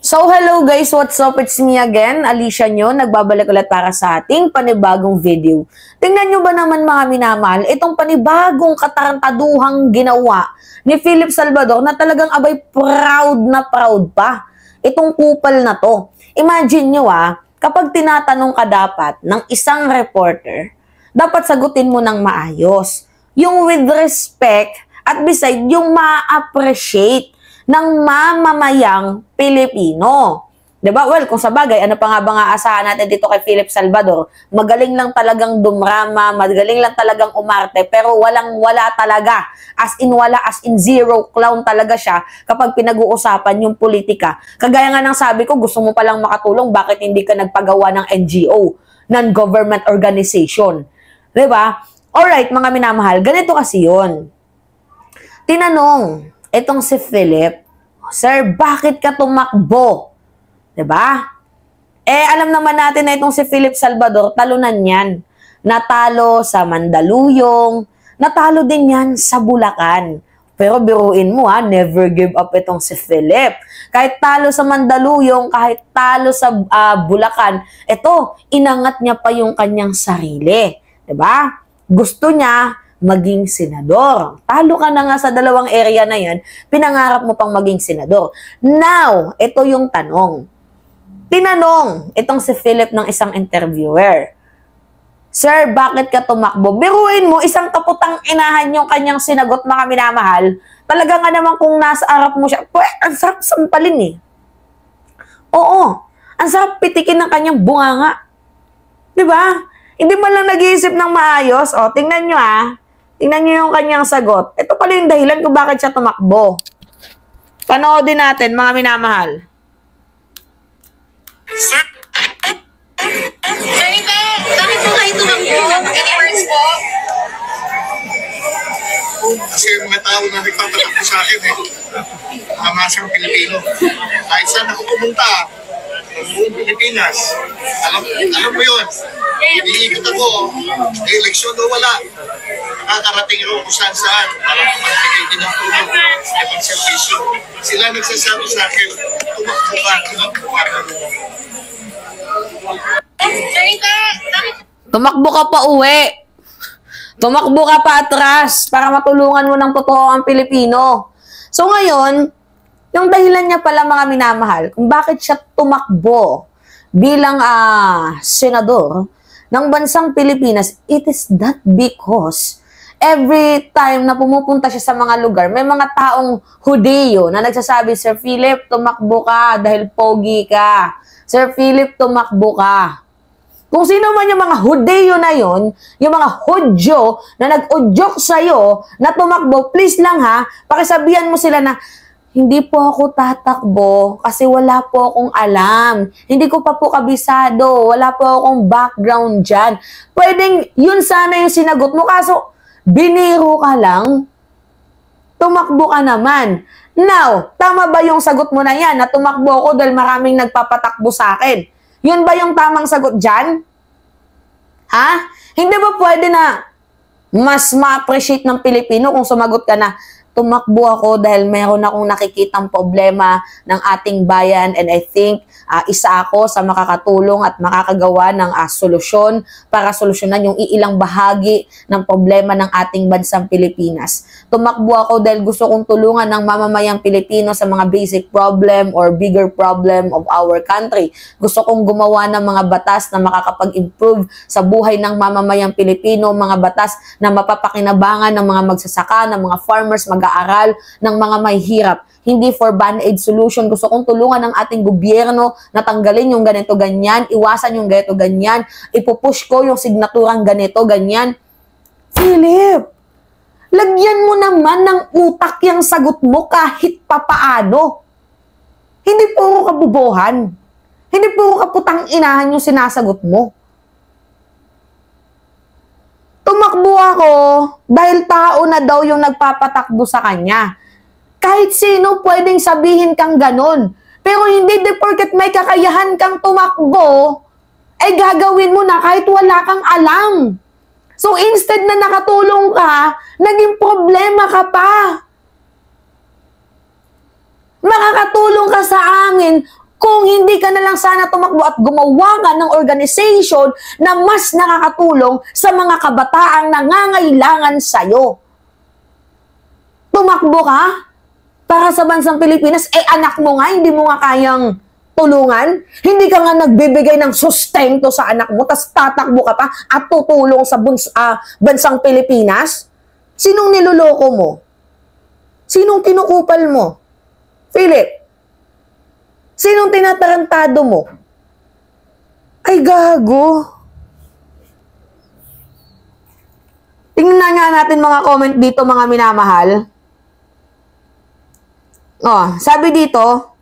So hello guys, what's up? It's me again, Alicia nyo. Nagbabalik ulit para sa ating panibagong video. Tingnan nyo ba naman mga minamahal, itong panibagong katarantaduhang ginawa ni Philip Salvador na talagang abay proud pa. Itong kupal na to. Imagine nyo kapag tinatanong ka dapat ng isang reporter, dapat sagutin mo ng maayos. Yung with respect at beside yung ma-appreciate ng mamamayang Pilipino. Diba? Well, kung sa bagay, ano pa nga ba nga asahan natin dito kay Philip Salvador? Magaling lang talagang dumrama, magaling lang talagang umarte, pero walang-wala talaga. As in zero clown talaga siya kapag pinag-uusapan yung politika. Kagaya nga ng sabi ko, gusto mo palang makatulong, bakit hindi ka nagpagawa ng NGO, non-government organization? Diba? Alright, mga minamahal, ganito kasi yun. Tinanong, itong si Philip, Sir, bakit ka tumakbo? Diba? Alam naman natin na itong si Philip Salvador, talunan yan. Natalo sa Mandaluyong, natalo din yan sa Bulacan. Pero biruin mo never give up itong si Philip. Kahit talo sa Mandaluyong, kahit talo sa Bulacan, inangat niya pa yung kanyang sarili. Diba? Gusto niya maging senador. Talo ka na nga sa dalawang area na yan, pinangarap mo pang maging senador. Now, ito yung tanong. Tinanong itong si Philip ng isang interviewer, Sir, bakit ka tumakbo? Biruin mo, isang kaputang inahan yung kanyang sinagot, mga minamahal. Talaga nga naman kung nasa harap mo siya, ang sarap sampalin Oo, ang sarap pitikin ng kanyang bunganga. Diba? Hindi man lang nag-iisip ng maayos. Tingnan nyo Tingnan nyo yung kanyang sagot. Ito pala yung dahilan kung bakit siya tumakbo. Panoodin natin, mga minamahal. Sir, Ganito, bakit po kayo tumakbo? Any words po? Kasi yung mga tao na nagpapatakbo sa akin Mamasang Pilipino. Kahit saan ako pumunta, buong Pilipinas. Alam mo yun. Iniikot ako, eleksyon o wala. Nakakarating ako kung saan-saan para magbigay din ng tulong sa ibang servisyo. Sila nagsasabi sa akin, tumakbo ka. Ganito, Tumakbo ka pa uwi. Tumakbo ka pa atras para matulungan mo ng totoo ang Pilipino. So ngayon, yung dahilan niya pala, mga minamahal, kung bakit siya tumakbo bilang senador ng bansang Pilipinas, it is that because every time na pumupunta siya sa mga lugar, may mga taong Hudyo na nagsasabi, Sir Philip, tumakbo ka dahil pogi ka. Sir Philip, tumakbo ka. Kung sino man yung mga Hudyo na yon, yung mga Hudyo na nag-udyok sa'yo na tumakbo, please lang pakisabihan mo sila na, hindi po ako tatakbo kasi wala po akong alam. Hindi ko pa po kabisado. Wala po akong background dyan. Pwedeng yun sana yung sinagot mo. Kaso, biniro ka lang. Tumakbo ka naman. Now, tama ba yung sagot mo na yan na tumakbo ako dahil maraming nagpapatakbo sa akin? Yun ba yung tamang sagot dyan? Hindi ba pwede na mas ma-appreciate ng Pilipino kung sumagot ka na, tumakbo ako dahil meron akong nakikitang problema ng ating bayan and I think isa ako sa makakatulong at makakagawa ng solusyon para solusyonan yung iilang bahagi ng problema ng ating bansang Pilipinas. Tumakbo ako dahil gusto kong tulungan ng mamamayang Pilipino sa mga basic problem or bigger problem of our country. Gusto kong gumawa ng mga batas na makakapag-improve sa buhay ng mamamayang Pilipino, mga batas na mapapakinabangan ng mga magsasaka, ng mga farmers, mag-aaral, ng mga may hirap. Hindi for band-aid solution. Gusto kong tulungan ng ating gobyerno na tanggalin yung ganito-ganyan, iwasan yung ganito-ganyan, ipupush ko yung signaturang ganito-ganyan. Philip, lagyan mo naman ng utak yung sagot mo kahit papaano. Hindi puro kabubuhan. Hindi puro kaputang inahan yung sinasagot mo. Tumakbo ako dahil tao na daw yung nagpapatakbo sa kanya. Kahit sino pwedeng sabihin kang ganun. Pero hindi de porket may kakayahan kang tumakbo, ay gagawin mo na kahit wala kang alam. So instead na nakatulong ka, naging problema ka pa. Makakatulong ka sa amin Kung hindi ka na lang sana tumakbo at gumawa ka ng organization na mas nakakatulong sa mga kabataang nangangailangan sa'yo. Tumakbo ka para sa bansang Pilipinas, anak mo nga, hindi mo nga kayang tulungan. Hindi ka nga nagbibigay ng sustento sa anak mo, tas tatakbo ka pa at tutulong sa bansang Pilipinas. Sinong niloloko mo? Sinong kinukupal mo? Philip? Sinong tinatarantado mo? Ay, gago. Tingnan nga natin mga comment dito, mga minamahal. Oh, sabi dito,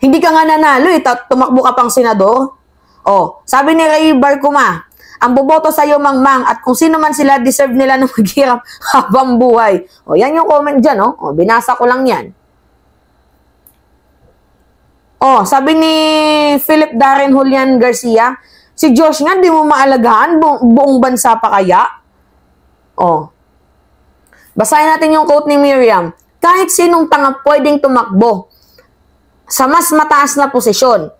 hindi ka nga nanalo tumakbo ka pang senador. Oh, sabi ni Ray Barcuma, ang boboto sa'yo, Mangmang, at kung sino man sila, deserve nila na maghirap habang buhay. Oh, yan yung comment dyan, oh. Oh, binasa ko lang yan. Oh, sabi ni Philip Darren Julian Garcia, si Josh nga, di mo maalagaan, buong bansa pa kaya? Oh. Basahin natin yung quote ni Miriam. Kahit sinong tanga pwedeng tumakbo sa mas mataas na posisyon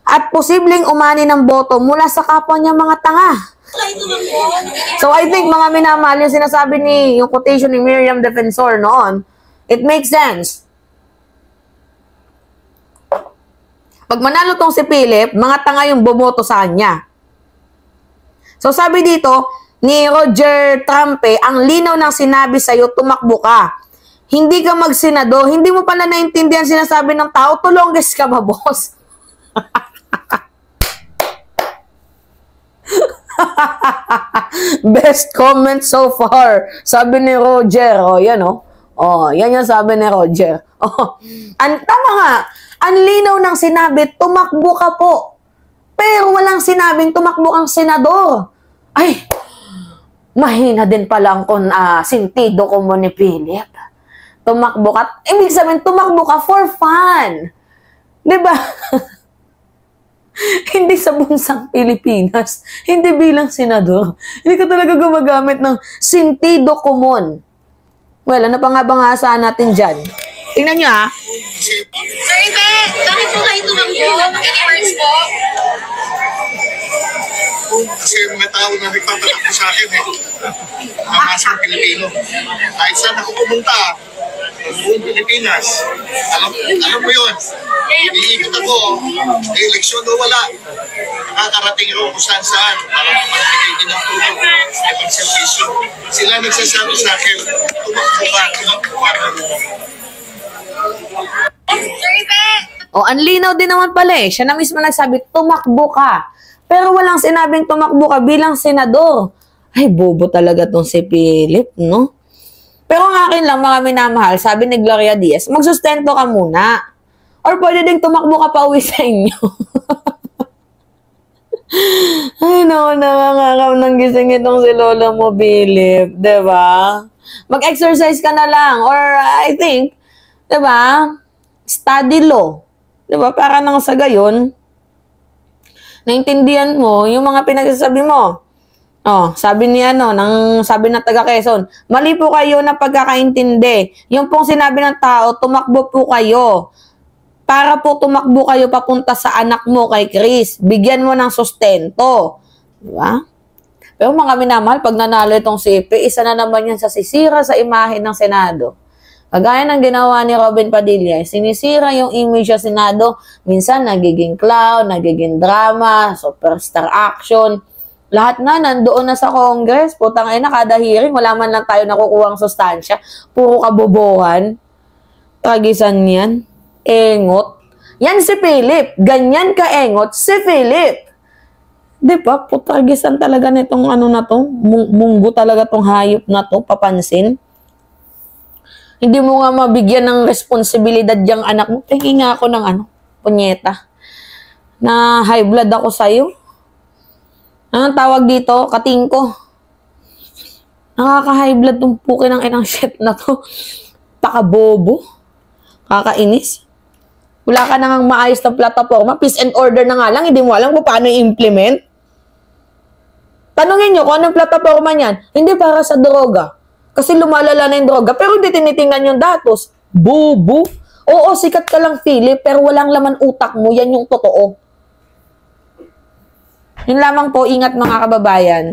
at posibleng umani ng boto mula sa kapwa niya mga tanga. So I think mga minamahal yung sinasabi yung quotation ni Miriam Defensor noon, it makes sense. Pag manalo tong si Philip, mga tanga yung bumoto sa kanya. So sabi dito ni Roger Trampe, ang linaw ng sinabi sa'yo, tumakbo ka. Hindi ka magsenador, hindi mo pala naintindihan sinasabi ng tao, tulongges ka ba, boss? Best comment so far, sabi ni Roger. Oh, yan oh. Oh, yan yung sabi ni Roger. Oh, tama nga. Ang linaw ng sinabi, tumakbo ka po. Pero walang sinabing tumakbo ang senador. Ay, mahina din pala ang sentido ko mo ni Philip. Tumakbo ka. Ibig sabihin, tumakbo ka for fun. Diba? Hindi sa bansang Pilipinas. Hindi bilang senador. Hindi ka talaga gumagamit ng sentido komon. Well, ano pa nga bangasa natin dyan? Tingnan nyo ha. Sir Ibe, bakit po kayo tumakbo? Any words po? Kasi yung mga tao na nagpapatakbo sa akin masang Pilipino. Kahit saan ako pumunta, buong Pilipinas. Alam mo yun, iniikot ako, eleksyon o wala. Nakakarating ako kung saan para magbigay din ng tulong sa pagservisyo. Sila nagsasabi sa akin, tumakbo ka. Sir Ibe! O, ang linaw din naman pala eh. Siya na mismo nagsabi, tumakbo ka. Pero walang sinabing tumakbo ka bilang senador. Ay, bobo talaga tong si Philip, no? Pero ang akin lang, mga minamahal, sabi ni Gloria Diaz, magsustento ka muna. Or pwede ding tumakbo ka pa uwi sa inyo. Ay, no, nakakakam ng gising itong si Lola mo, Philip. Diba? Mag-exercise ka na lang. Or, I think, diba? Study law. Diba? Para nang sa gayon, naintindihan mo yung mga pinagsasabi mo. Oh, sabi ni sabi ng taga Quezon, mali po kayo na pagkakaintindi. Yung pong sinabi ng tao, tumakbo po kayo. Para po tumakbo kayo papunta sa anak mo kay Chris. Bigyan mo ng sustento. Diba? Pero mga minamahal, pag nanalo itong CP, isa na naman yan sa sisira sa imahe ng Senado. Kagaya ng ginawa ni Robin Padilla, sinisira yung image sa Senado. Minsan nagiging clown, nagiging drama, superstar action. Lahat na nandoon na sa Congress. Putang ina, kada hearing, wala man lang tayo nakukuhang sustansya. Puro kabobohan. Tagisan yan. Engot. Yan si Philip. Ganyan ka-engot si Philip. Di ba? Putagisan talaga nitong na to. Munggo talaga tong hayop na to. Papansin. Hindi mo nga mabigyan ng responsibilidad yung anak mo. Tingin nga ako ng punyeta. Na high blood ako sa'yo. Anong tawag dito? Katingko. Nakaka-high blood tong pukin ng inang shit na to. Pakabobo. Kakainis. Wala ka nang maayos na plataforma. Peace and order na nga lang. Hindi mo alam kung paano i-implement. Tanungin nyo kung anong plataforma niyan. Hindi para sa droga. Kasi lumalala na yung droga. Pero hindi tinitingnan yung datos. Bobo. Oo, sikat ka lang, Philip, pero walang laman utak mo. Yan yung totoo. Yun lamang po, ingat mga kababayan.